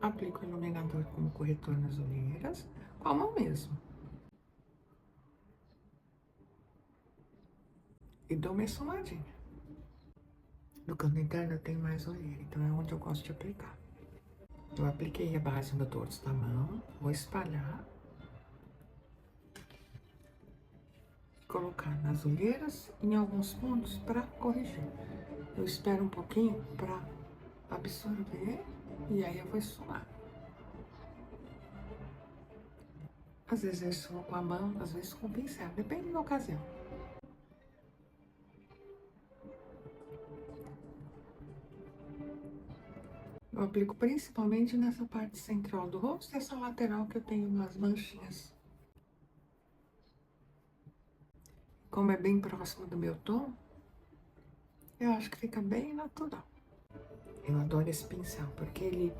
Aplico o iluminador como corretor nas olheiras, com a mão mesmo. E dou uma esfumadinha. No canto interno eu tenho mais olheira, então é onde eu gosto de aplicar. Eu apliquei a base no dorso da mão, vou espalhar. Colocar nas olheiras em alguns pontos para corrigir. Eu espero um pouquinho para absorver e aí eu vou esfumar. Às vezes eu esfumo com a mão, às vezes com o pincel, depende da ocasião. Eu aplico principalmente nessa parte central do rosto e essa lateral que eu tenho umas manchinhas. Como é bem próximo do meu tom, eu acho que fica bem natural. Eu adoro esse pincel, porque ele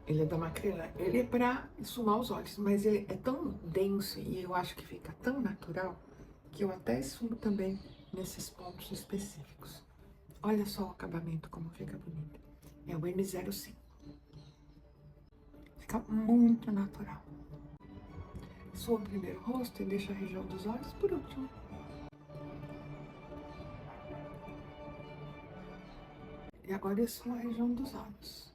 é da Macryla. Ele é pra esfumar os olhos, mas ele é tão denso e eu acho que fica tão natural que eu até esfumo também nesses pontos específicos. Olha só o acabamento, como fica bonito. É o M05. Fica muito natural. Sua o primeiro rosto e deixa a região dos olhos por último. E agora eu sumo a região dos olhos.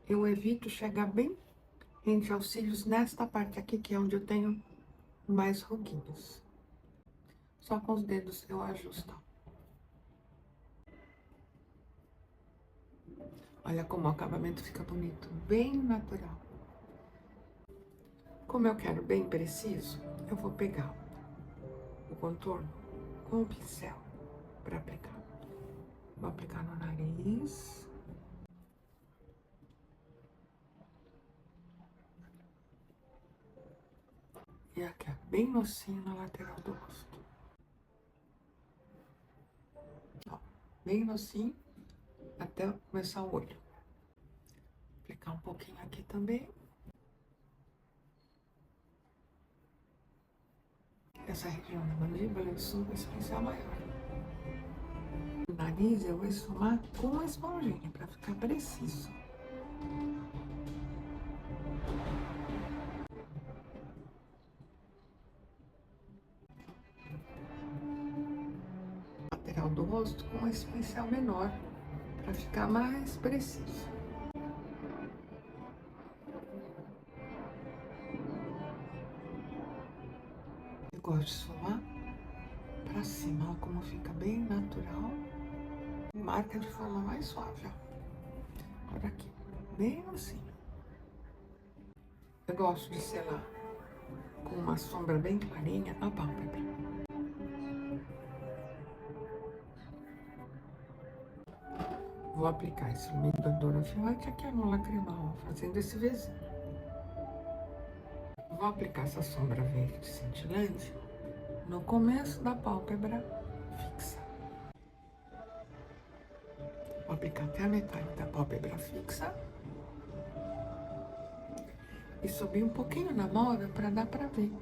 Eu evito chegar bem entre os cílios nesta parte aqui, que é onde eu tenho mais ruguinhos. Só com os dedos eu ajusto. Olha como o acabamento fica bonito, bem natural. Como eu quero bem preciso, eu vou pegar o contorno com o pincel para aplicar. Vou aplicar no nariz. E aqui, ó, bem mocinho na lateral do rosto. Ó, bem mocinho até começar o olho. Aplicar um pouquinho aqui também. Essa região da mandíbula eu subo esse pincel maior. O nariz eu vou esfumar com a esponjinha para ficar preciso. Lateral do rosto com esse pincel menor para ficar mais preciso. Eu gosto de esfumar para cima, ó, como fica bem natural. Marca de forma mais suave, ó. Agora aqui, bem assim. Eu gosto de selar com uma sombra bem clarinha a pálpebra. Vou aplicar esse iluminador afiante aqui no lacrimal, fazendo esse Vzinho. Vou aplicar essa sombra verde cintilante no começo da pálpebra fixa. Vou aplicar até a metade da pálpebra fixa. E subir um pouquinho na móvel para dar para ver.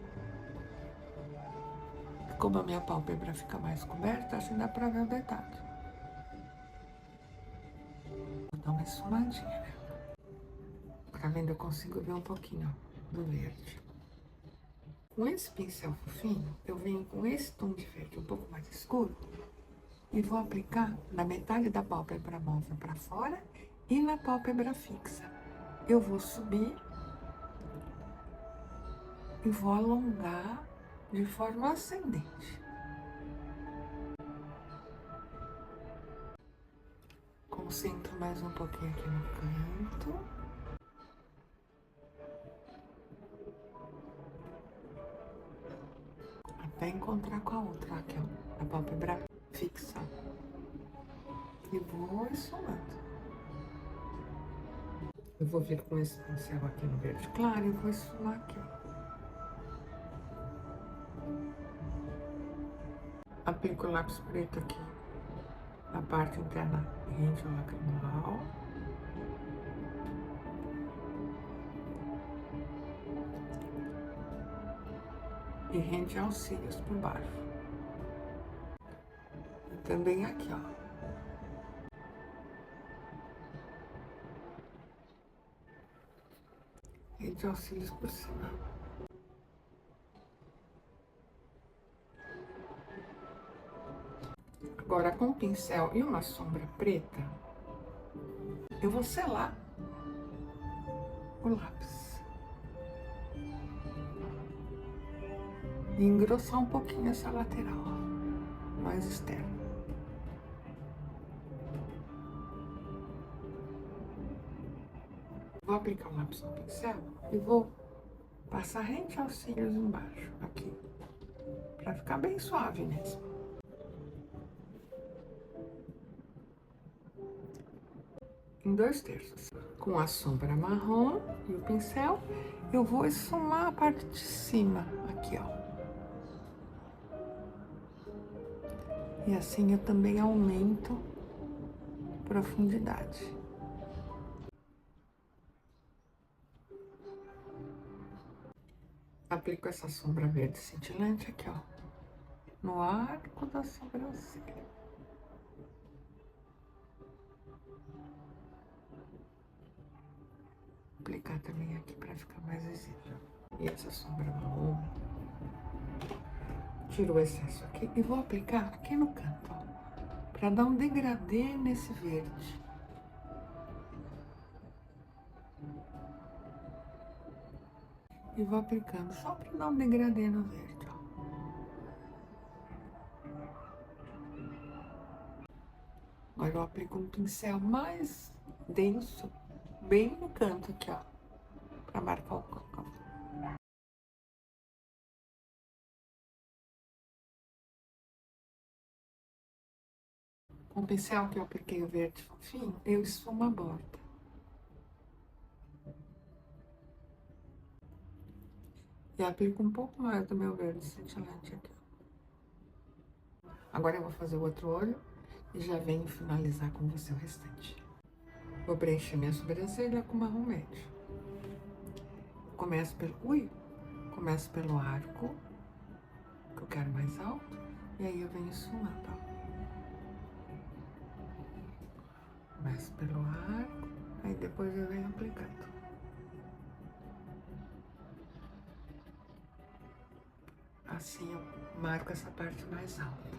Como a minha pálpebra fica mais coberta, assim dá para ver o detalhe. Vou dar uma esfumadinha, né? Tá vendo? Eu consigo ver um pouquinho do verde. Com esse pincel fofinho, eu venho com esse tom de verde um pouco mais escuro e vou aplicar na metade da pálpebra móvel para fora e na pálpebra fixa. Eu vou subir e vou alongar de forma ascendente. Concentro mais um pouquinho aqui no canto. Até encontrar com a outra, aqui, ó, a pálpebra fixa. E vou esfumando. Eu vou vir com esse pincel aqui no verde claro e vou esfumar aqui, ó. Aplico o lápis preto aqui na parte interna rente ao lacrimal. E rente aos cílios por baixo. E também aqui, ó. de auxílios por cima. Agora, com o pincel e uma sombra preta, eu vou selar o lápis. E engrossar um pouquinho essa lateral, ó, mais externa. Vou aplicar o lápis no pincel e vou passar rente aos cílios embaixo, aqui, pra ficar bem suave mesmo. Em 2/3. Com a sombra marrom e o pincel, eu vou esfumar a parte de cima, aqui, ó. E assim eu também aumento a profundidade. Aplico essa sombra verde cintilante aqui, ó, no arco da sobrancelha. Aplicar também aqui para ficar mais visível. E essa sombra marrom, tiro o excesso aqui e vou aplicar aqui no canto, ó, para dar um degradê nesse verde. E vou aplicando só para dar um degradê no verde, ó. Agora eu aplico um pincel mais denso, bem no canto aqui, ó, para marcar o cóncavo. Com o pincel que eu apliquei o verde fofinho, eu esfumo a borda. E aplico um pouco mais do meu verde cintilante aqui. Agora eu vou fazer o outro olho e já venho finalizar com você o restante. Vou preencher minha sobrancelha com marrom médio. Começo pelo arco, que eu quero mais alto, e aí eu venho esfumando, ó. Começo pelo arco, aí depois eu venho aplicando. Assim eu marco essa parte mais alta.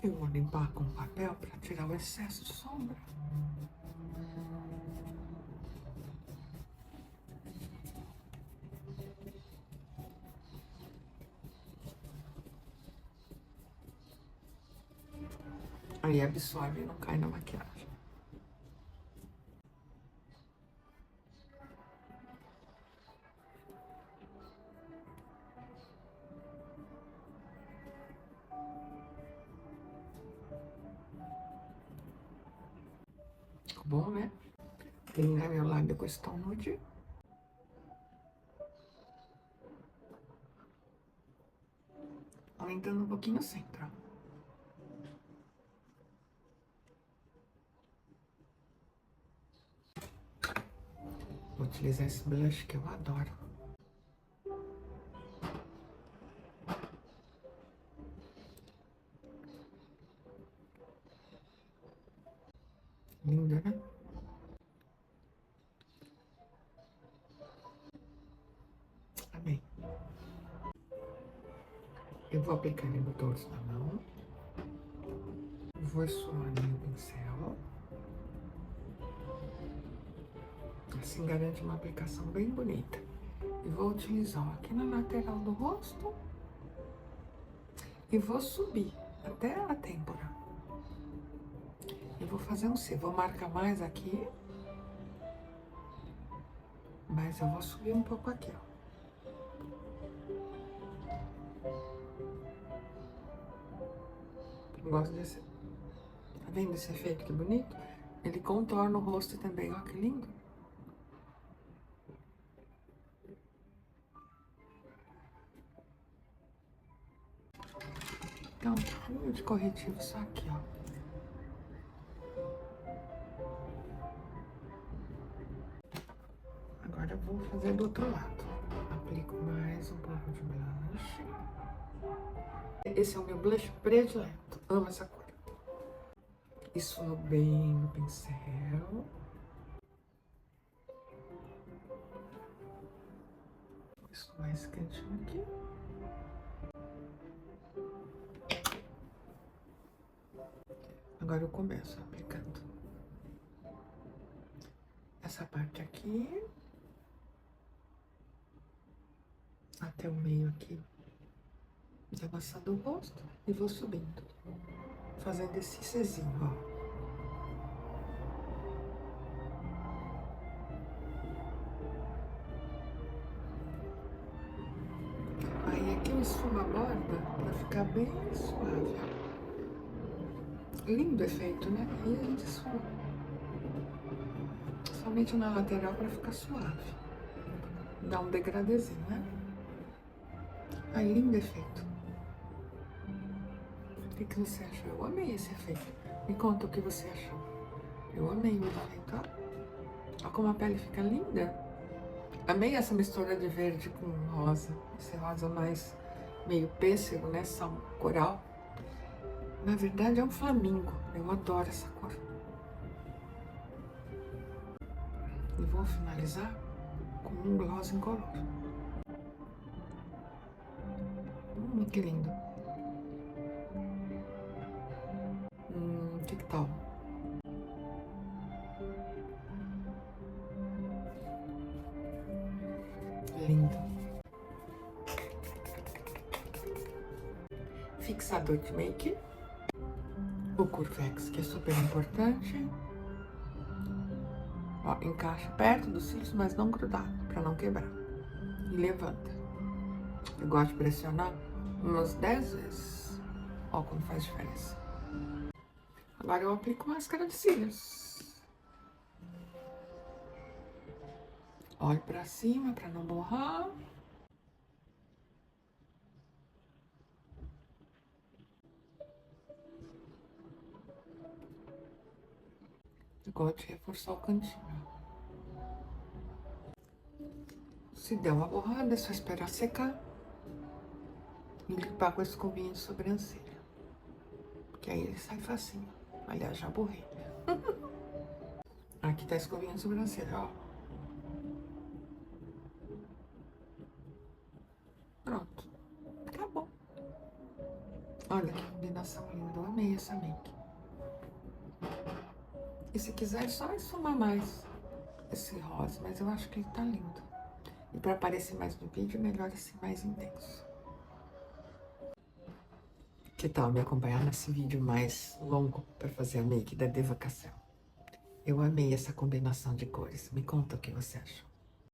Eu vou limpar com papel para tirar o excesso de sombra. Aí absorve e não cai na maquiagem. Ficou bom, né? Iluminar meu lábio com esse tom nude. Aumentando um pouquinho o centro, ó. Vou utilizar esse blush que eu adoro. Lindo, né? Amei. Eu vou aplicar ele no dorso da mão. Vou esfumar meu pincel. Assim garante uma aplicação bem bonita. E vou utilizar ó, aqui na lateral do rosto. E vou subir até a têmpora. E vou fazer um C. Vou marcar mais aqui. Mas eu vou subir um pouco aqui, ó. Eu gosto desse... Tá vendo esse efeito que bonito? Ele contorna o rosto também, ó, que lindo. Então, um pouquinho de corretivo só aqui, ó. Agora eu vou fazer do outro lado. Aplico mais um pouco de blush. Esse é o meu blush predileto. Amo essa cor. Esfumo bem no pincel. Esfumar esse cantinho aqui. Agora eu começo aplicando essa parte aqui até o meio aqui da maçã do rosto e vou subindo, fazendo esse Czinho, ó. Aí aqui eu esfumo a borda pra ficar bem suave. Lindo efeito, né? Aí a gente esfuma. Somente na lateral pra ficar suave. Dá um degradezinho, né? Aí, lindo efeito. O que você achou? Eu amei esse efeito. Me conta o que você achou. Eu amei o efeito, ó. Olha como a pele fica linda. Amei essa mistura de verde com rosa. Esse rosa mais meio pêssego, né? São coral. Na verdade é um flamingo. Eu adoro essa cor. E vou finalizar com um gloss incolor. Que lindo. Que tal? Lindo. Fixador de make. O Curvex, que é super importante. Ó, encaixa perto dos cílios, mas não grudado, pra não quebrar. E levanta. Eu gosto de pressionar umas 10 vezes. Ó, como faz diferença. Agora eu aplico máscara de cílios. Olho pra cima pra não borrar. Eu gosto de reforçar o cantinho. Se der uma borrada, é só esperar secar e limpar com a escovinha de sobrancelha. Porque aí ele sai facinho. Aliás, já borrei. Aqui tá a escovinha de sobrancelha, ó. Pronto. Acabou. Olha que combinação linda. Eu amei essa make. E se quiser, é só esfumar mais esse rosa. Mas eu acho que ele tá lindo. E pra aparecer mais no vídeo, melhor assim, mais intenso. Que tal me acompanhar nesse vídeo mais longo para fazer a make da Devacação? Eu amei essa combinação de cores. Me conta o que você achou.